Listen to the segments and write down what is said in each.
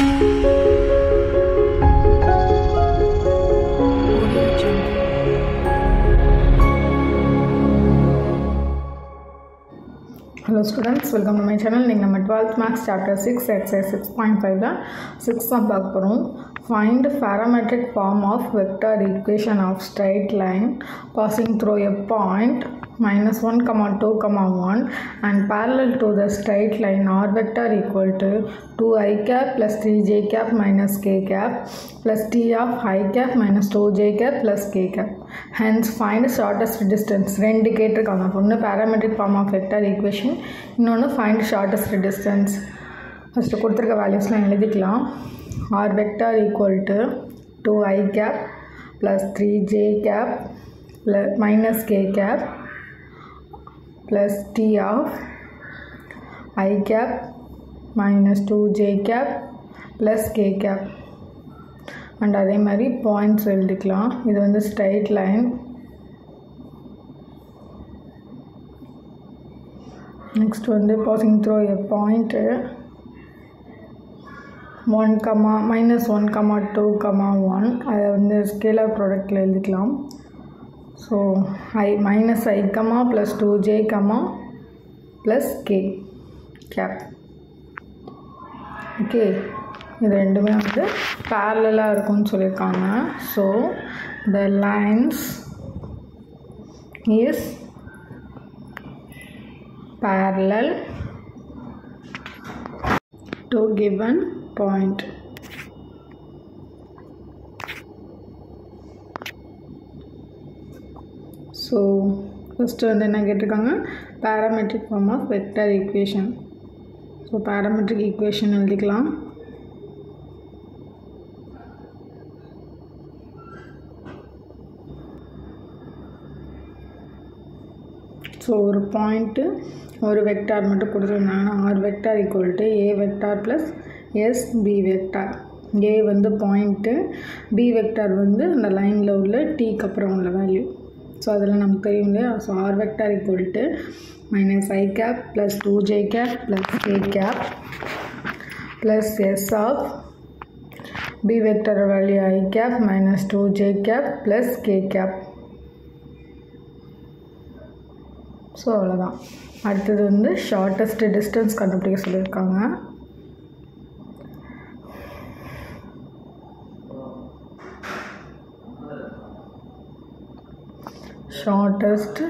Hello students, welcome to my channel. Now we 12th Maths chapter 6 exercise 6.5 la 6 sum paakaporom. Find parametric form of vector equation of straight line passing through a point -1, 2, 1 and parallel to the straight line r vector equal to 2i cap plus 3j cap minus k cap plus t of I cap minus 2j cap plus k cap. Hence find shortest distance. ரெண்டு கேட்டிருக்காங்க. ஒன்று parametric form of vector equation, இன்னொன்று find shortest distance. First கொடுத்துருக்க வேல்யூஸ்லாம் எழுதிக்கலாம். r vector equal to 2i cap plus 3j cap plus minus k cap plus t of I cap minus 2j cap plus k cap. And அதே மாதிரி points எழுதிக்கலாம். இது வந்து straight line. Next வந்து passing through a point -1, 2, 1 அதை வந்து scalar ப்ராடக்டில் எழுதிக்கலாம். So minus I plus 2j plus k cap. Okay, இது ரெண்டுமே வந்து பேரலாக இருக்கும்னு சொல்லியிருக்காங்க. So the lines is parallel to given point. So first வந்து என்ன கேட்டிருக்காங்க, parametric form of vector equation. So parametric equation எழுதிக்கலாம். ஸோ ஒரு பாயிண்ட்டு ஒரு வெக்டார் மட்டும் கொடுத்துருந்தாங்கன்னா R vector equal to A vector plus S B vector. A வந்து point, B vector வந்து அந்த லைனில் உள்ள டீக்கு அப்புறம் உள்ள வேல்யூ. ஸோ அதில் நமக்கு தெரியும் இல்லையா. So r vector equal to -i cap plus 2j cap plus k cap plus s of b vector value I cap minus 2j cap plus k cap. So அவ்வளோதான். அடுத்தது வந்து ஷார்ட்டஸ்ட் டிஸ்டன்ஸ் கண்டுபிடிக்க சொல்லியிருக்காங்க. Shortest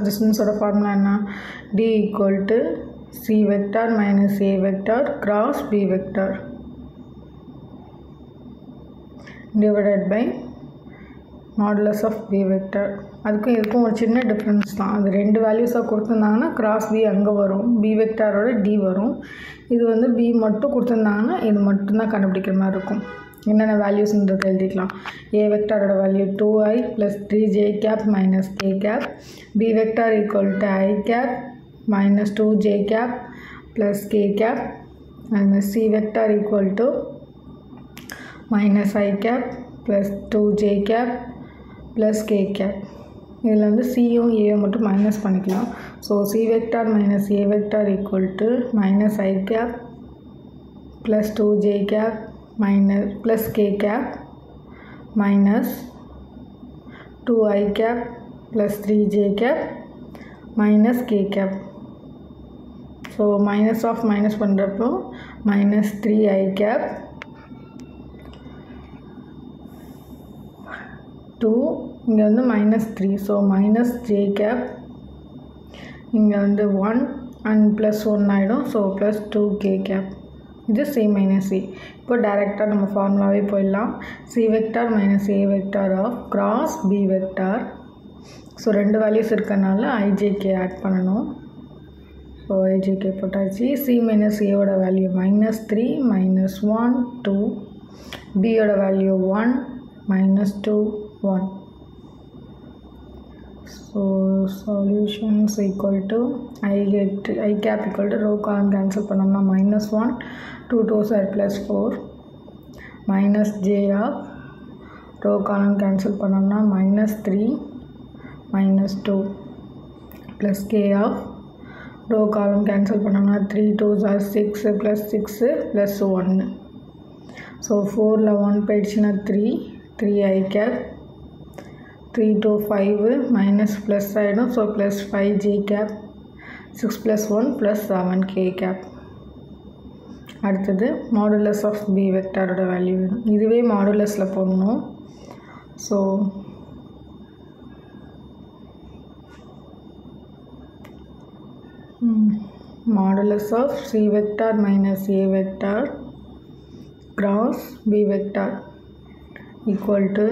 டிஸ்டன்ஸோட formula என்ன, d equal to c vector minus a vector cross b vector divided by modulus of b vector. அதுக்கும் இதுக்கும் ஒரு சின்ன டிஃப்ரென்ஸ் தான். அது ரெண்டு வேல்யூஸாக கொடுத்துருந்தாங்கன்னா கிராஸ் b அங்கே வரும், b வெக்டாரோட d வரும். இது வந்து b மட்டும் கொடுத்துருந்தாங்கன்னா இது மட்டும்தான் கண்டுபிடிக்கிற மாதிரி இருக்கும். என்னென்ன வேல்யூஸ்ன்றது எழுதிக்கலாம். a வெக்டாரோட value 2i plus 3j cap minus k cap, b vector equal to I cap minus 2j cap plus k cap, and c vector equal to minus I cap plus 2j cap plus k cap. இதில் வந்து சியும் ஏ மட்டும் minus பண்ணிக்கலாம். So C vector minus A vector equal to minus I cap plus 2j cap minus plus k cap minus 2I cap plus 3j cap minus k cap. So minus of minus பண்ணுறப்போ minus 3I cap 2, இங்கே வந்து -3. So -j cap, இங்கே வந்து 1 and +1 ஆகிடும். So +2k cap. இது c minus a. இப்போ டைரெக்டாக நம்ம ஃபார்முலாவே போயிடலாம். c vector minus a vector of cross b vector. So ரெண்டு வேல்யூஸ் இருக்கனால ijk ஆட் பண்ணணும். ஸோ ijk போட்டாச்சு. c minus a ஓட வேல்யூ -3 -1 2, b ஓட value 1 -2 1. So solutions equal to I cap equal to row column cancel பண்ணோம்னா -1, 2 2s are +4 minus j of row column cancel பண்ணோம்னா -3 minus 2 plus k of row column cancel பண்ணோம்னா 3 2s are 6 plus 6 plus 1. So 4ல 1 போயிடுச்சுன்னா 3 I cap 3 to 5 minus plus ஆயிடும். So plus 5 j cap 6 plus 1 plus 7 k cap. அடுத்தது modulus of B வெக்டாரோட value வேணும். இதுவே மாடுலஸில் போடணும். So modulus of c vector minus a vector cross b vector equal to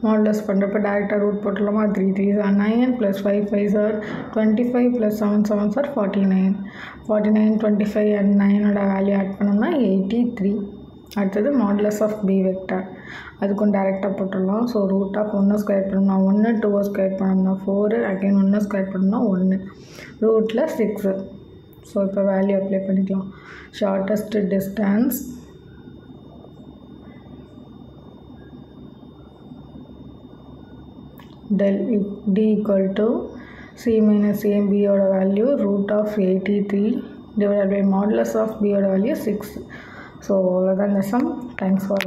modulus பண்ணுறப்ப டேரெக்டாக root போட்டுடலாமா 3 3s are 9 plus 5 5s are 25 plus 7 7s are 49 25 and 9 ஓட value add பண்ணோம்னா 83. அடுத்தது modulus of B vector அதுக்கும் டேரெக்டாக போட்டுடலாம். ஸோ ரூட் ஆஃப் 1 ஸ்கொயர் பண்ணோம்னா 1 2 square பண்ணோம்னா 4 அகைன் 1 ஸ்கொயர் பண்ணோம்னா 1 ரூட்டில் 6. ஸோ இப்போ வேல்யூ அப்ளை பண்ணிக்கலாம். Shortest distance del d equal to c minus a b ஓட value root of 83 divided by modulus of b ஓட வேல்யூ 6. ஸோ அவ்வளோதான் இந்த சம். Thanks for